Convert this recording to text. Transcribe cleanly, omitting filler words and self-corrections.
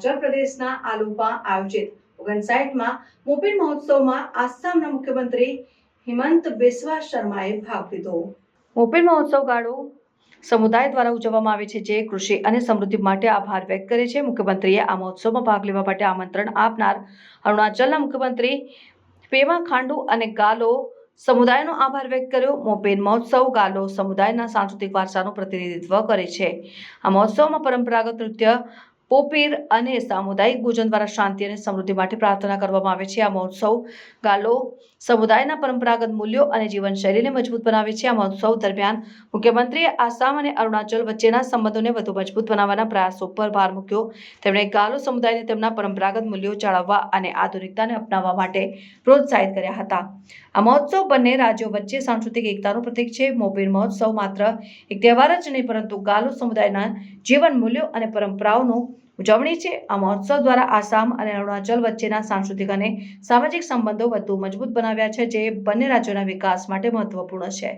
અરુણાચલ પ્રદેશના આલુપા આયોજિત 59માં મોપેડ મહોત્સવમાં આસામના મુખ્યમંત્રી હિમંત બિસ્વા શર્માએ ભાગ લીધો। મોપેડ મહોત્સવ ગાળો સમુદાય દ્વારા ઉજવવામાં આવે છે, જે કૃષિ અને સમૃદ્ધિ માટે આભાર વ્યક્ત કરે છે। મુખ્યમંત્રીએ આ મહોત્સવમાં ભાગ લેવા માટે આમંત્રણ આપનાર અરુણાચલના મુખ્યમંત્રી પેમા ખાંડુ અને ગાલો સમુદાયનો આભાર વ્યક્ત કર્યો। મોપેડ મહોત્સવ ગાલો સમુદાયના સાંસ્કૃતિક વારસાનું પ્રતિનિધિત્વ કરે છે। આ મહોત્સવમાં પરંપરાગત નૃત્ય, પોપીર અને સામુદાયિક ભોજન દ્વારા શાંતિ અને સમૃદ્ધિ માટે પ્રાર્થના કરવામાં આવે છે। આ મહોત્સવ ગાલો સમુદાયના પરંપરાગત મૂલ્યો અને જીવનશૈલીને મજબૂત બનાવે છે। આ મહોત્સવ દરમિયાન મુખ્યમંત્રીએ આસામ અને અરુણાચલ વચ્ચેના સંબંધોને વધુ મજબૂત બનાવવાના પ્રયાસો પર ભાર મૂક્યો। તેમણે ગાલો સમુદાયને તેમના પરંપરાગત મૂલ્યો જાળવવા અને આધુનિકતાને અપનાવવા માટે પ્રોત્સાહિત કર્યા હતા। આ મહોત્સવ બંને રાજ્યો વચ્ચે સાંસ્કૃતિક એકતાનું પ્રતીક છે। મોપેડ મહોત્સવ માત્ર એક તહેવાર જ નહીં, પરંતુ ગાલો સમુદાયના જીવન મૂલ્યો અને પરંપરાઓનું ઉજવણી છે। આ મહોત્સવ દ્વારા આસામ અને અરુણાચલ વચ્ચેના સાંસ્કૃતિક અને સામાજિક સંબંધો વધુ મજબૂત બનાવ્યા છે, જે બંને રાજ્યોના વિકાસ માટે મહત્વપૂર્ણ છે।